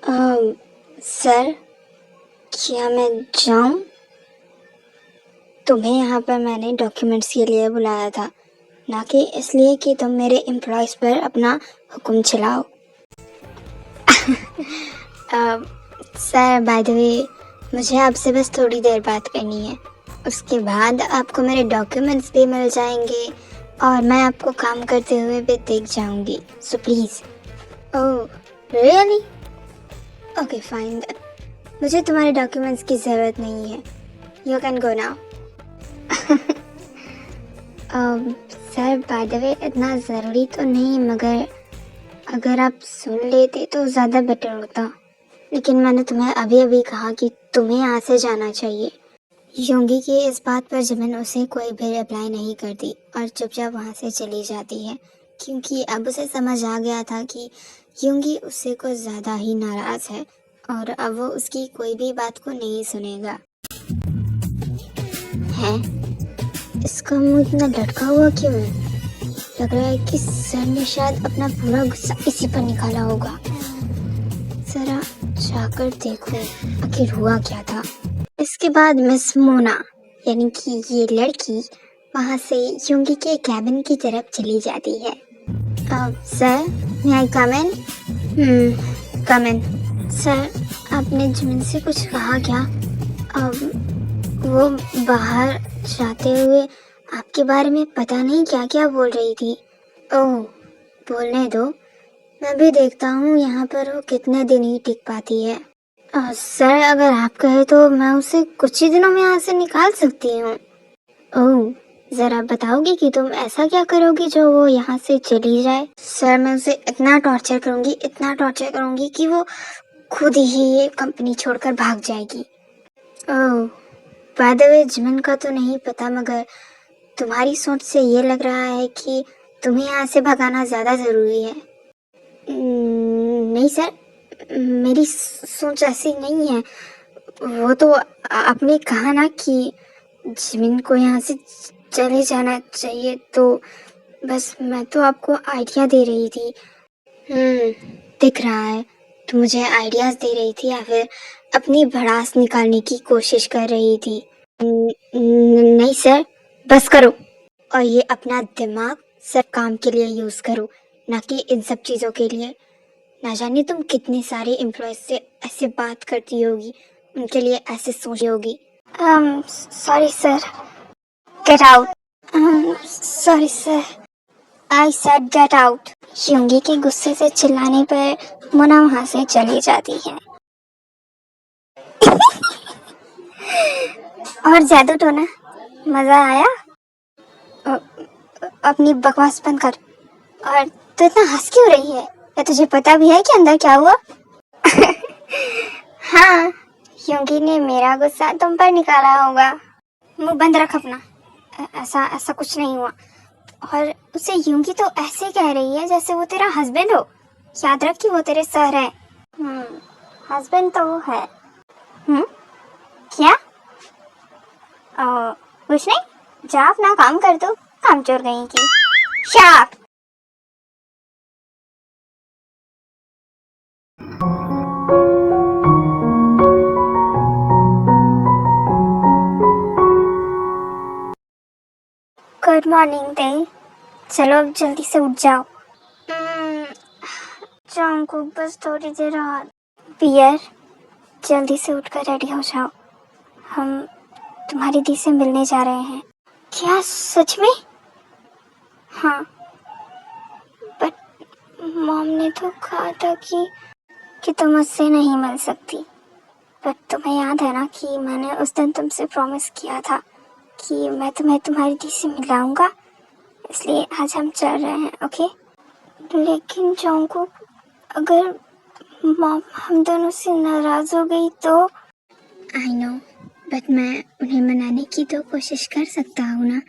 Sir, क्या मैं जाऊं? तुम्हें यहाँ पर मैंने डॉक्यूमेंट्स के लिए बुलाया था, ना कि इसलिए कि तुम मेरे एम्प्लॉयज़ पर अपना हुक्म चलाओ। सर, बाय द वे, मुझे आपसे बस थोड़ी देर बात करनी है। उसके बाद आपको मेरे डॉक्यूमेंट्स भी मिल जाएंगे और मैं आपको काम करते हुए भी देख जाऊंगी। So please. Oh, really? Okay, fine. मुझे तुम्हारे डॉक्यूमेंट्स की ज़रूरत नहीं है। You can go now. Sir, by the way, इतना ज़रूरी तो नहीं, मगर अगर आप सुन लेते तो ज़्यादा बेटर होता। लेकिन मैंने तुम्हें अभी अभी कहा कि तुम्हें यहाँ से जाना चाहिए। योंगी की इस बात पर जिमिन उसे कोई भी रिप्लाई नहीं करती और चुपचाप वहाँ से चली जाती है, क्योंकि अब उसे समझ आ गया था कि योंगी उससे कुछ ज़्यादा ही नाराज़ है और अब वो उसकी कोई भी बात को नहीं सुनेगा। हैं? इसका मुंह इतना लटका हुआ क्यों है? लग रहा है कि सर ने शायद अपना पूरा गुस्सा इसी पर निकाला होगा। जरा जाकर देखो आखिर हुआ क्या था। इसके बाद मिस मोना, यानी कि ये लड़की, वहाँ से योंगी के कैबिन की तरफ चली जाती है। सर, मे आई कम इन? कम इन। सर, आपने जिमिन से कुछ कहा क्या? वो बाहर जाते हुए आपके बारे में पता नहीं क्या क्या बोल रही थी। ओह, बोलने दो, मैं भी देखता हूँ यहाँ पर वो कितने दिन ही टिक पाती है। सर, अगर आप कहे तो मैं उसे कुछ ही दिनों में यहाँ से निकाल सकती हूँ। ओह, जरा बताओगी कि तुम ऐसा क्या करोगी जो वो यहाँ से चली जाए? सर, मैं उसे इतना टॉर्चर करूँगी कि वो खुद ही ये कंपनी छोड़कर भाग जाएगी। ओह, बाय द वे, जिमिन का तो नहीं पता, मगर तुम्हारी सोच से ये लग रहा है कि तुम्हें यहाँ से भगाना ज़्यादा ज़रूरी है। नहीं सर, मेरी सोच ऐसी नहीं है। वो तो आपने कहा ना कि जिमिन को यहाँ से चले जाना चाहिए, तो बस मैं तो आपको आइडिया दे रही थी। दिख रहा है तुम मुझे आइडियाज़ दे रही थी या फिर अपनी भड़ास निकालने की कोशिश कर रही थी। नहीं सर, बस करो और ये अपना दिमाग सिर्फ काम के लिए यूज़ करो, ना कि इन सब चीज़ों के लिए। ना जाने तुम कितने सारे एम्प्लॉयज से ऐसे बात करती होगी, उनके लिए ऐसे सोची होगी। Sorry sir, get out. Sorry sir, I said get out. Yoongi के गुस्से से चिल्लाने पर मोना वहाँ से चली जाती है। और जादू टोना, मजा आया? अपनी बकवास बंद कर। और तू इतना हंस क्यों रही है? क्या तुझे पता भी है कि अंदर क्या हुआ? हाँ, योंगी ने मेरा गुस्सा तुम पर निकाला होगा। मुंह बंद रख अपना। ऐसा ऐसा कुछ नहीं हुआ। और उसे योंगी तो ऐसे कह रही है जैसे वो तेरा हस्बैंड हो। याद रख कि वो तेरे सर है। हस्बैंड तो वो है। क्या? कुछ नहीं, जा अपना काम कर दो, कामचोर कहीं की। शाप। गुड मॉर्निंग दे, चलो अब जल्दी से उठ जाओ। जंगकुक, बस थोड़ी देर और। पियर, जल्दी से उठकर रेडी हो जाओ, हम तुम्हारी दी से मिलने जा रहे हैं। क्या सच में? हाँ, बट मॉम ने तो कहा था कि तुम मुझसे नहीं मिल सकती। बट तुम्हें याद है ना कि मैंने उस दिन तुमसे प्रॉमिस किया था कि मैं तुम्हें तुम्हारी दी से मिलाऊंगा, इसलिए आज हम चल रहे हैं। ओके? लेकिन जंगकुक, अगर मॉम हम दोनों से नाराज हो गई तो? आई नो, बट मैं उन्हें मनाने की तो कोशिश कर सकता हूँ ना।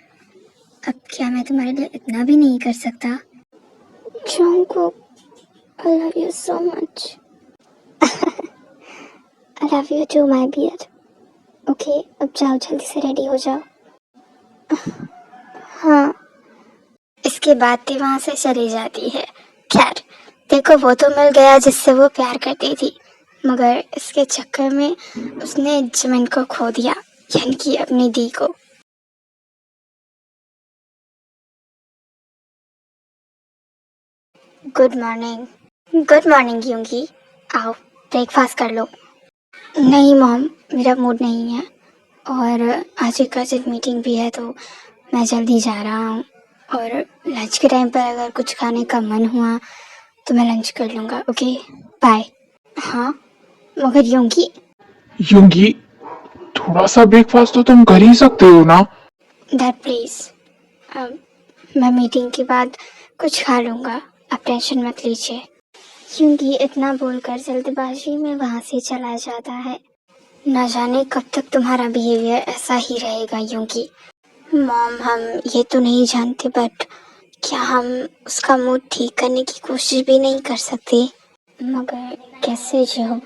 अब क्या मैं तुम्हारे लिए इतना भी नहीं कर सकता? Jungkook, I love you so much. I love you too, my dear. Okay, अब जाओ, जल्दी से रेडी हो जाओ। हाँ। इसके बाद ती वहाँ से चली जाती है। खैर, देखो, वो तो मिल गया जिससे वो प्यार करती थी, मगर इसके चक्कर में उसने जिमिन को खो दिया, यानी कि अपनी दी को। Good morning. गुड मॉर्निंग यूंगी, आओ ब्रेकफास्ट कर लो। नहीं मॉम, मेरा मूड नहीं है और आज एक अर्जेंट मीटिंग भी है तो मैं जल्दी जा रहा हूँ। और लंच के टाइम पर अगर कुछ खाने का मन हुआ तो मैं लंच कर लूँगा। Okay bye. हाँ मगर यूंगी। यूंगी, थोड़ा सा ब्रेकफास्ट तो तुम कर ही सकते हो ना। डैड प्लीज़, मैं मीटिंग के बाद कुछ खा लूँगा, आप टेंशन मत लीजिए। यूंगी इतना बोलकर जल्दबाजी में वहाँ से चला जाता है। न जाने कब तक तुम्हारा बिहेवियर ऐसा ही रहेगा यूंगी। मॉम, हम ये तो नहीं जानते बट क्या हम उसका मूड ठीक करने की कोशिश भी नहीं कर सकते? मगर कैसे जो,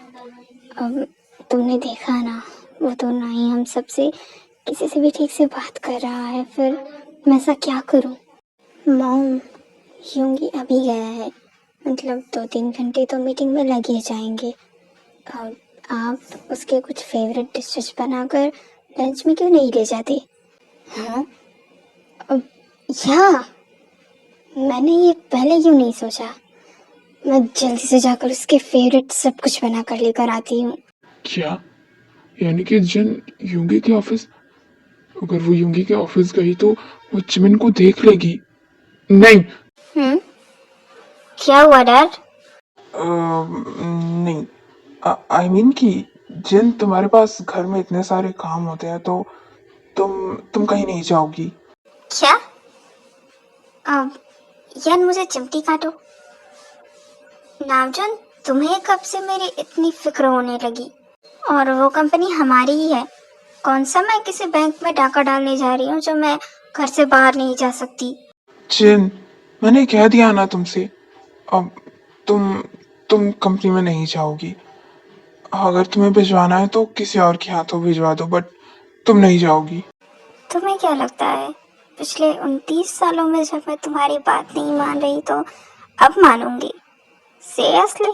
अब तुमने देखा ना, वो तो ना ही हम सबसे किसी से भी ठीक से बात कर रहा है, फिर मैं ऐसा क्या करूं? मॉम, यूंगी अभी गया है, मतलब 2-3 घंटे तो मीटिंग में लग ही जाएंगे। अब आप उसके कुछ फेवरेट डिशेस बनाकर लंच में क्यों नहीं ले जाते? हाँ, अब या मैंने ये पहले क्यों नहीं सोचा? मैं जल्दी से जाकर उसके फेवरेट सब कुछ बना कर लेकर आती हूँ। क्या? यानी कि जिन यूंगी के ऑफिस, अगर वो यूंगी के ऑफिस गई तो वो जिमिन को देख लेगी। नहीं। क्या हुआ डैड? नहीं, आई मीन कि जिन तुम्हारे पास घर में इतने सारे काम होते हैं तो तुम कहीं नहीं जाओगी। क्या? अब यार मुझे चिमटी काटो। नामजन, तुम्हें कब से मेरी इतनी फिक्र होने लगी? और वो कंपनी हमारी ही है। कौन सा मैं किसी बैंक में डाका डालने जा रही हूँ जो मैं घर से बाहर नहीं जा सकती? जिन, मैंने कह दिया ना तुमसे, अब तुम कंपनी में नहीं जाओगी। अगर तुम्हें भिजवाना है तो किसी और के हाथों भिजवा दो, बट तुम नहीं जाओगी। तुम्हें क्या लगता है, पिछले 29 सालों में जब मैं तुम्हारी बात नहीं मान रही तो अब मानूंगी? सीरियसली?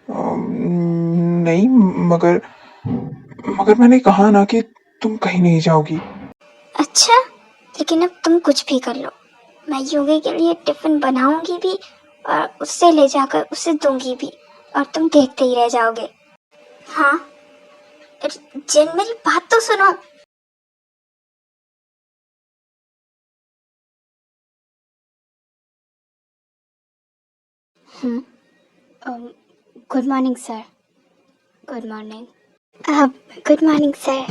नहीं, मगर मगर मैंने कहा ना कि तुम कहीं नहीं जाओगी। अच्छा, लेकिन अब तुम कुछ भी कर लो, मैं योगी के लिए टिफिन बनाऊंगी भी और उससे ले जाकर उसे दूंगी भी, और तुम देखते ही रह जाओगे। हाँ, जिन मेरी बात तो सुनो। Good morning sir. Good morning. Good morning sir.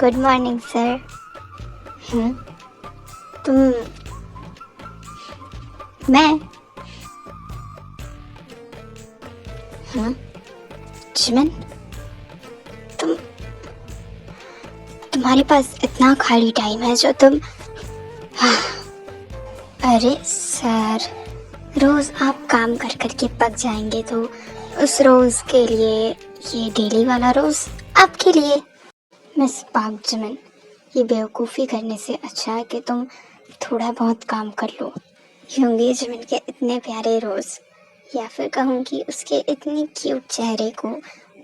Good morning sir. तुम, मैं, हाँ जिमन, तुम, तुम्हारे पास इतना खाली टाइम है जो तुम, अरे सर, रोज आप काम कर करके पक जाएंगे तो उस रोज के लिए ये डेली वाला रोज आपके लिए। मिस पाक जिमन, ये बेवकूफ़ी करने से अच्छा है कि तुम थोड़ा बहुत काम कर लो। यूंगी जिमन के इतने प्यारे रोज, या फिर कहूँ कि उसके इतने क्यूट चेहरे को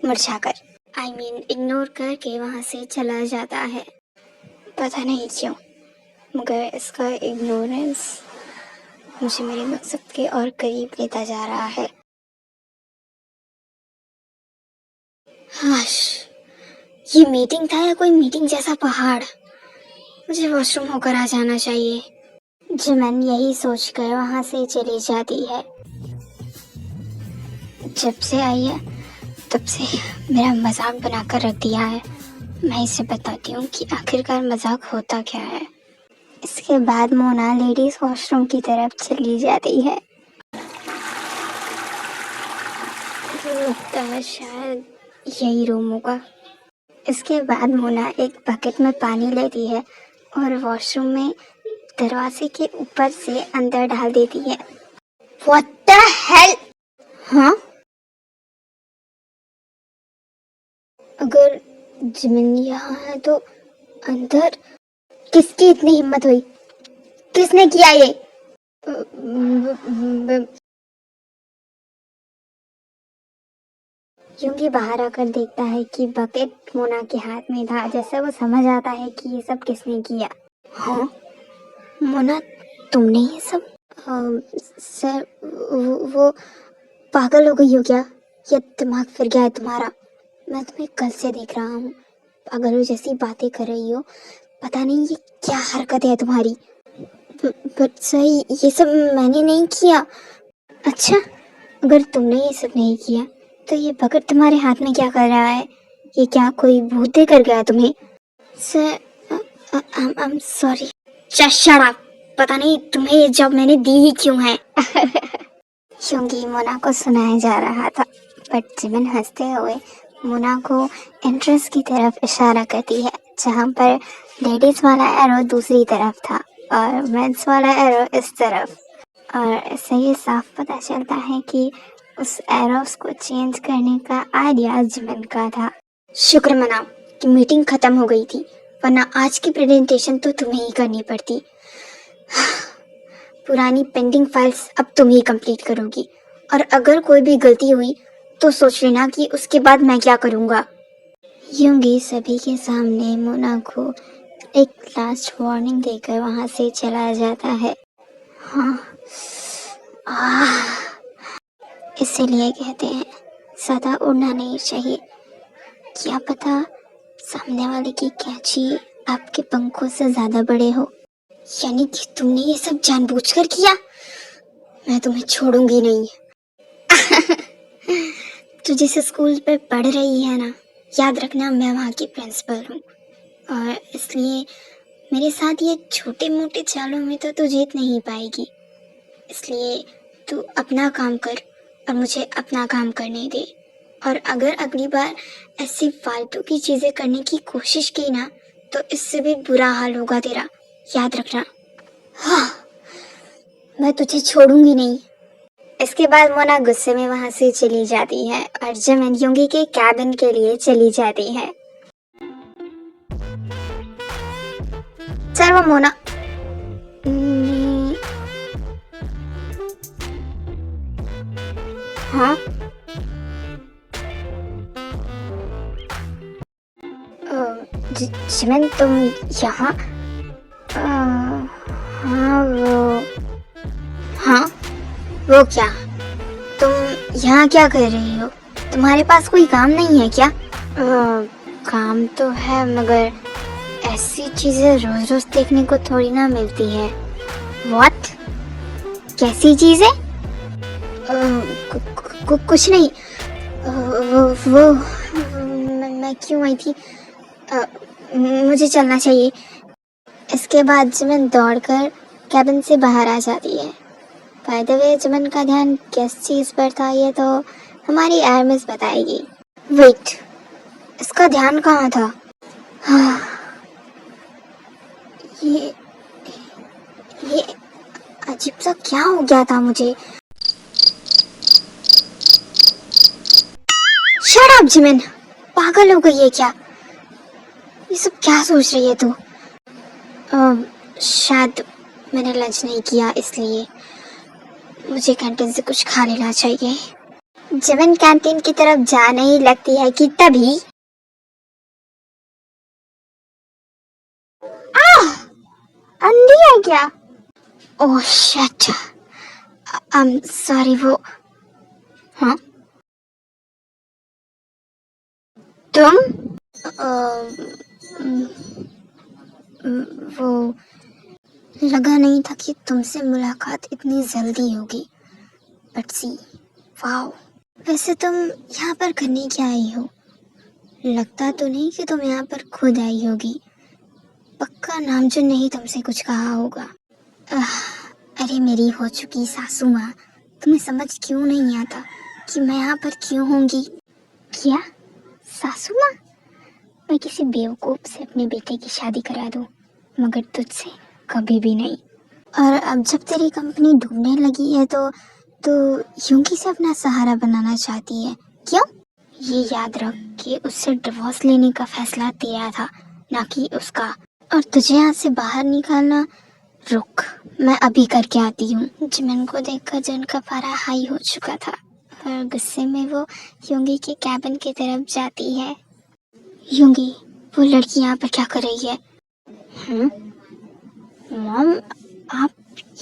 मुरझाकर, आई मीन इग्नोर करके वहाँ से चला जाता है। पता नहीं क्यों, मगर इसका इग्नोरेंस मुझे मेरे मकसद के और करीब लेता जा रहा है। हाश, ये मीटिंग था या कोई मीटिंग जैसा पहाड़? मुझे वॉशरूम होकर आ जाना चाहिए। जिमन यही सोचकर वहाँ से चली जाती है। जब से आई है तब से मेरा मजाक बनाकर रख दिया है। मैं इसे बताती हूँ कि आखिरकार मजाक होता क्या है। इसके बाद मोना लेडीज वॉशरूम की तरफ चली जाती है। लगता है शायद यही रूम होगा। इसके बाद मोना एक बकेट में पानी लेती है और वॉशरूम में दरवाजे के ऊपर से अंदर डाल देती है। What the hell? हाँ, अगर जिमिन यहाँ है तो अंदर किसकी इतनी हिम्मत हुई? किसने किया ये? यूंगी बाहर आकर देखता है कि बकेट मोना के हाथ में था। जैसे वो समझ आता है कि ये सब किसने किया। हाँ मोना, तुमने ये सब? सर वो पागल हो गई हो क्या, या दिमाग फिर गया है तुम्हारा? मैं तुम्हें कल से देख रहा हूँ, पागलों जैसी बातें कर रही हो। पता नहीं ये क्या हरकत है तुम्हारी। बट सर ये सब मैंने नहीं किया। अच्छा, अगर तुमने ये सब नहीं किया तो ये बकेट तुम्हारे हाथ में क्या कर रहा है? ये क्या कोई भूत दे कर गया तुम्हें? Sir I am sorry. Shut up. पता नहीं तुम्हें ये जॉब मैंने दी ही क्यों है। क्योंकि मोना को सुनाया जा रहा था, बट जिमिन हंसते हुए मोना को एंट्रेंस की तरफ इशारा करती है, जहाँ पर लेडीज वाला एरो दूसरी तरफ था और मेंस वाला एरो इस तरफ। और इससे ये साफ पता चलता है कि उस एरोस को चेंज करने का आइडिया जिमिन का था। शुक्र मनाओ कि मीटिंग खत्म हो गई थी, वरना आज की प्रेजेंटेशन तो तुम्हें ही करनी पड़ती। पुरानी पेंडिंग फाइल्स अब तुम ही कंप्लीट करोगी, और अगर कोई भी गलती हुई तो सोच लेना कि उसके बाद मैं क्या करूँगा। यूंगी सभी के सामने मोना को एक लास्ट वार्निंग देकर वहाँ से चला जाता है। हाँ, इसीलिए कहते हैं सदा उड़ना नहीं चाहिए। क्या पता सामने वाले की कैंची आपके पंखों से ज्यादा बड़े हो। यानी कि तुमने ये सब जानबूझकर किया? मैं तुम्हें छोड़ूंगी नहीं। तू जिस स्कूल पे पढ़ रही है ना, याद रखना मैं वहाँ की प्रिंसिपल हूँ, और इसलिए मेरे साथ ये छोटे मोटे चालों में तो तू जीत नहीं पाएगी। इसलिए तू अपना काम कर और मुझे अपना काम करने दे। और अगर अगली बार ऐसी फालतू की चीजें करने की कोशिश की ना, तो इससे भी बुरा हाल होगा तेरा, याद रखना। हाँ, मैं तुझे छोड़ूंगी नहीं। इसके बाद मोना गुस्से में वहां से चली जाती है और जिमिन यूंगी के कैबिन के लिए चली जाती है। सर वो मोना हाँ जिमिन तुम यहाँ? हाँ वो क्या? तुम यहाँ क्या कर रही हो? तुम्हारे पास कोई काम नहीं है क्या? काम तो है, मगर ऐसी चीजें रोज रोज देखने को थोड़ी ना मिलती है। What? कैसी चीजें? कुछ नहीं। वो मैं क्यों आई थी? मुझे चलना चाहिए। इसके बाद जिमिन दौड़कर कैबिन से बाहर आ जाती है। बाय द वे, जिमिन का ध्यान किस चीज पर था ये तो हमारी एरमिस बताएगी। वेट, इसका ध्यान कहाँ था? हाँ, ये अजीब सा क्या हो गया था मुझे? शट अप जिमिन, पागल हो गई है क्या? ये सब क्या सोच रही है तू? शायद मैंने लंच नहीं किया, इसलिए मुझे कैंटीन से कुछ खा लेना चाहिए। जिमिन कैंटीन की तरफ जाने ही लगती है कि तभी अंधी है क्या? Oh shit, I am sorry. वो हाँ तुम वो लगा नहीं था कि तुमसे मुलाकात इतनी जल्दी होगी। But see, wow. वैसे तुम यहाँ पर करने क्या आई हो? लगता तो नहीं कि तुम यहाँ पर खुद आई होगी। पक्का नामजुन ने ही तुमसे कुछ कहा होगा। अरे मेरी हो चुकी सासू माँ, तुम्हें समझ क्यों नहीं आता कि मैं यहाँ पर क्यों होंगी? क्या सासू माँ? मैं किसी बेवकूफ से अपने बेटे की शादी करा दूँ, मगर तुझसे कभी भी नहीं। और अब जब तेरी कंपनी डूबने लगी है तो यूंगी से अपना सहारा बनाना चाहती है, क्यों? ये याद रख कि उससे डिवोर्स लेने का फैसला तेरा था, ना कि उसका। और तुझे यहाँ से बाहर निकालना, रुक मैं अभी करके आती हूँ। जिमिन को देखकर जन का पारा हाई हो चुका था। और गुस्से में वो योंगी के कैबिन की तरफ जाती है। योंगी, वो लड़की यहाँ पर क्या कर रही है? मॉम, आप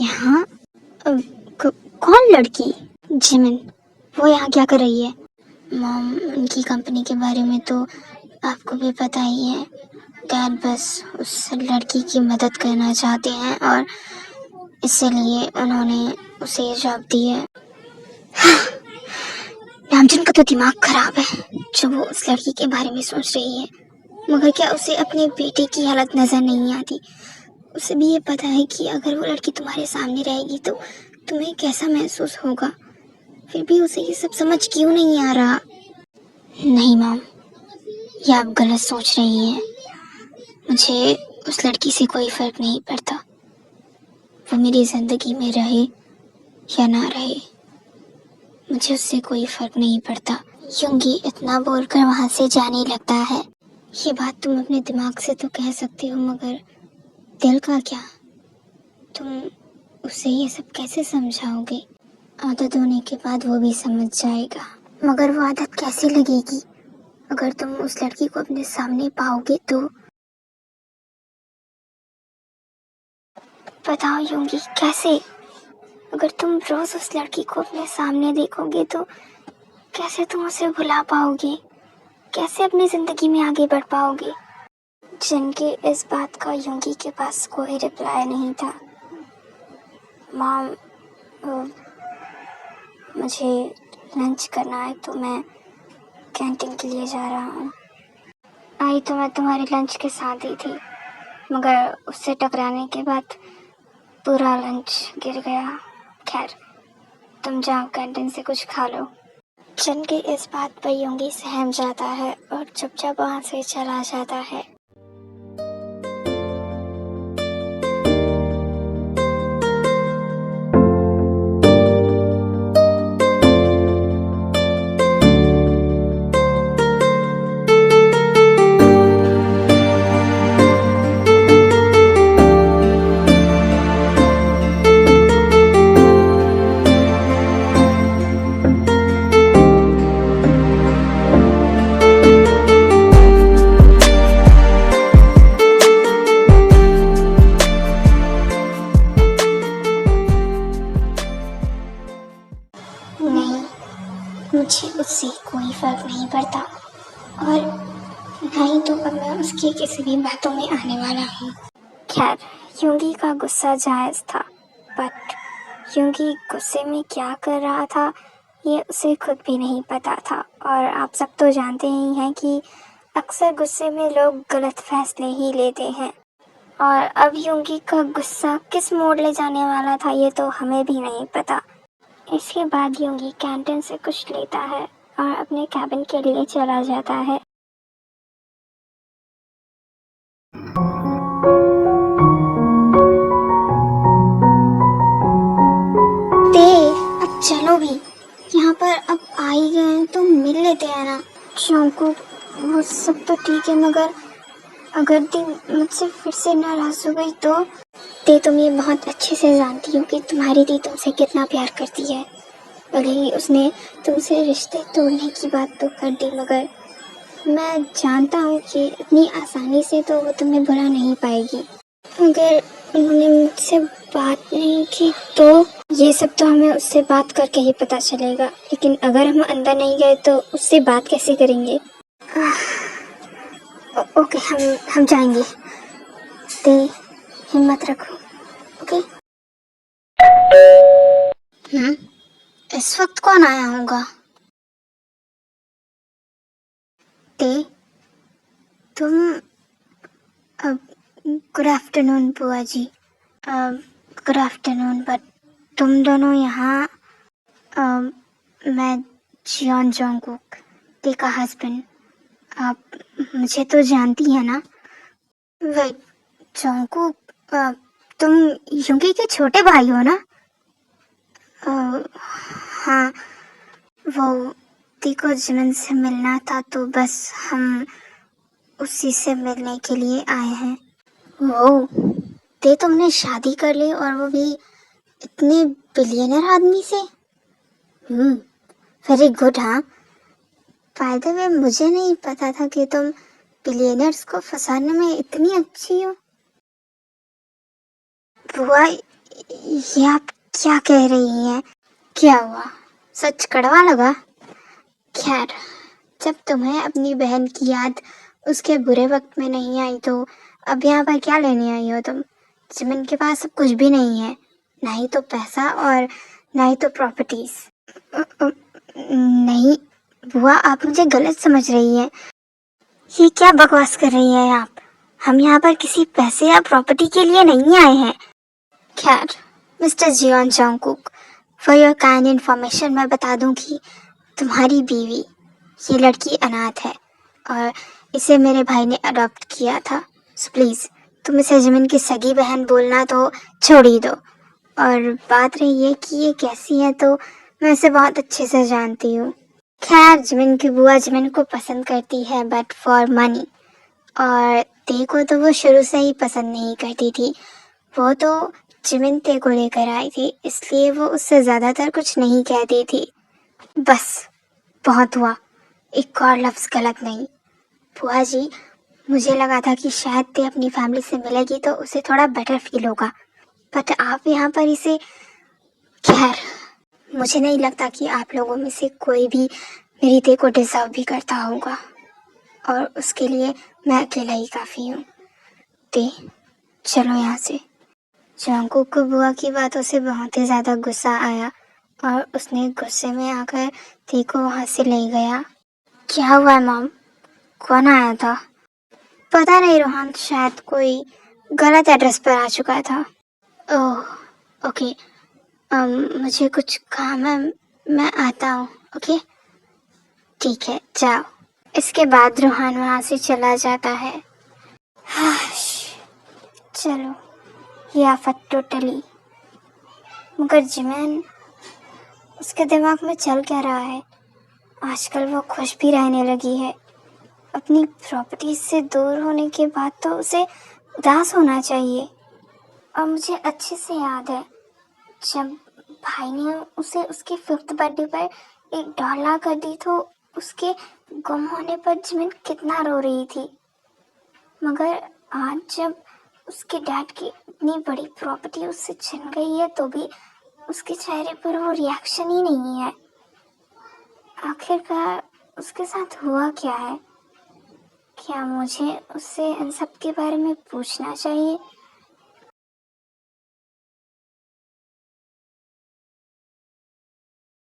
यहाँ? कौन लड़की? जिमिन, वो यहाँ क्या कर रही है? मॉम, उनकी कंपनी के बारे में तो आपको भी पता ही है। डैड बस उस लड़की की मदद करना चाहते हैं और इसलिए उन्होंने उसे ये जॉब दी है। नामजुन का तो दिमाग खराब है जो वो उस लड़की के बारे में सोच रही है। मगर क्या उसे अपने बेटे की हालत नजर नहीं आती? उसे भी ये पता है कि अगर वो लड़की तुम्हारे सामने रहेगी तो तुम्हें कैसा महसूस होगा। फिर भी उसे ये सब समझ क्यों नहीं आ रहा? नहीं मॉम, ये आप गलत सोच रही हैं। मुझे उस लड़की से कोई फर्क नहीं पड़ता। वो मेरी जिंदगी में रहे या ना रहे, मुझे उससे कोई फर्क नहीं पड़ता। योंगी इतना बोलकर वहां से जाने लगता है। ये बात तुम अपने दिमाग से तो कह सकती हो, मगर दिल का क्या? तुम उसे ये सब कैसे समझाओगे? आदत होने के बाद वो भी समझ जाएगा। मगर वो आदत कैसे लगेगी अगर तुम उस लड़की को अपने सामने पाओगे तो? बताओ योंगी, कैसे? अगर तुम रोज उस लड़की को अपने सामने देखोगे तो कैसे तुम उसे भुला पाओगे? कैसे अपनी जिंदगी में आगे बढ़ पाओगे? जिनके इस बात का योंगी के पास कोई रिप्लाई नहीं था। मॉम, मुझे लंच करना है तो मैं कैंटीन के लिए जा रहा हूँ। आई तो मैं तुम्हारे लंच के साथ ही थी, मगर उससे टकराने के बाद पूरा लंच गिर गया। खैर, तुम जाओ कैंटीन से कुछ खा लो। जन की इस बात पर योंगी सहम जाता है और चुपचाप वहाँ से चला जाता है। नहीं, मुझे उससे कोई फर्क नहीं पड़ता और नहीं तो अब मैं उसकी किसी भी बातों में आने वाला हूँ। खैर, योंगी का गुस्सा जायज़ था, बट योंगी गुस्से में क्या कर रहा था ये उसे खुद भी नहीं पता था। और आप सब तो जानते ही हैं कि अक्सर गुस्से में लोग गलत फैसले ही लेते हैं। और अब योंगी का गुस्सा किस मोड़ ले जाने वाला था ये तो हमें भी नहीं पता। इसके बाद योंगी कैंटीन से कुछ लेता है और अपने कैबिन के लिए चला जाता है। ते, अब चलो भी, यहाँ पर अब आ ही गए हैं तो मिल लेते हैं ना। जंगकुक, वो सब तो ठीक है, मगर अगर दी मुझसे फिर से नाराज हो गई तो? ते, तुम ये बहुत अच्छे से जानती हो कि तुम्हारी दी तुमसे कितना प्यार करती है। भले ही उसने तुमसे रिश्ते तोड़ने की बात तो कर दी, मगर मैं जानता हूँ कि इतनी आसानी से तो वो तुम्हें बुला नहीं पाएगी। अगर उन्होंने मुझसे बात नहीं की तो? ये सब तो हमें उससे बात करके ही पता चलेगा, लेकिन अगर हम अंदर नहीं गए तो उससे बात कैसे करेंगे? ओके, हम जाएंगे। ते, हिम्मत रखो, ओके? इस वक्त कौन आया होगा? ते, तुम? अब गुड आफ्टरनून बुआ जी। गुड आफ्टरनून, बट तुम दोनों यहाँ? मैं जियोन जंगकुक, ते का हस्बैंड। आप मुझे तो जानती हैं ना? वेट, जंगकुक, तुम योंगी के छोटे भाई हो ना? हाँ, वो ती को जिमिन से मिलना था तो बस हम उसी से मिलने के लिए आए हैं। वो ते, तुमने शादी कर ली और वो भी इतने बिलियनर आदमी से? Very good. हाँ, बाय द वे मुझे नहीं पता था कि तुम बिलियनर्स को फंसाने में इतनी अच्छी हो। बुआ, ये आप क्या कह रही हैं? क्या हुआ, सच कड़वा लगा? खैर, जब तुम्हें अपनी बहन की याद उसके बुरे वक्त में नहीं आई तो अब यहाँ पर क्या लेने आई हो तुम? जिमिन के पास अब कुछ भी नहीं है, ना ही तो पैसा और ना ही तो प्रॉपर्टीज। नहीं बुआ, आप मुझे गलत समझ रही हैं। ये क्या बकवास कर रही हैं आप? हम यहाँ पर किसी पैसे या प्रॉपर्टी के लिए नहीं आए हैं। खैर, mister Jeon Jungkook, for your kind information मैं बता दूं कि तुम्हारी बीवी, ये लड़की अनाथ है और इसे मेरे भाई ने अडॉप्ट किया था। सो प्लीज़ तुम इसे जिमिन की सगी बहन बोलना तो छोड़ ही दो। और बात रही है कि ये कैसी है, तो मैं इसे बहुत अच्छे से जानती हूँ। खैर, जिमिन की बुआ जिमिन को पसंद करती है बट फॉर मनी, और ते को तो वो शुरू से ही पसंद नहीं करती थी। वो तो जिमिन ते को लेकर आई थी, इसलिए वो उससे ज़्यादातर कुछ नहीं कहती थी। बस, बहुत हुआ, एक और लफ्ज़ गलत नहीं। बुआ जी, मुझे लगा था कि शायद ते अपनी फैमिली से मिलेगी तो उसे थोड़ा बेटर फील होगा, बट आप यहाँ पर इसे। खैर, मुझे नहीं लगता कि आप लोगों में से कोई भी मेरी ते को डिजर्व भी करता होगा, और उसके लिए मैं अकेला ही काफ़ी हूँ। ते, चलो यहाँ से। जंगकुक को बुआ की बातों से बहुत ही ज़्यादा गुस्सा आया और उसने गुस्से में आकर ते को वहाँ से ले गया। क्या हुआ मॉम? कौन आया था? पता नहीं रोहन, शायद कोई गलत एड्रेस पर आ चुका था। ओह, ओके। मुझे कुछ काम है, मैं आता हूँ। ओके, ठीक है, जाओ। इसके बाद रोहन वहाँ से चला जाता है। हाश, चलो, ये आफत टोटली। मगर जिमैन, उसके दिमाग में चल क्या रहा है? आजकल वो खुश भी रहने लगी है। अपनी प्रॉपर्टी से दूर होने के बाद तो उसे उदास होना चाहिए। और मुझे अच्छे से याद है जब भाई ने उसे उसके 5th बर्थडे पर एक डॉल ला कर दी तो उसके गुम होने पर जिमिन कितना रो रही थी। मगर आज जब उसके डैड की इतनी बड़ी प्रॉपर्टी उससे छिन गई है तो भी उसके चेहरे पर वो रिएक्शन ही नहीं है। आखिरकार उसके साथ हुआ क्या है? क्या मुझे उससे इन सब के बारे में पूछना चाहिए?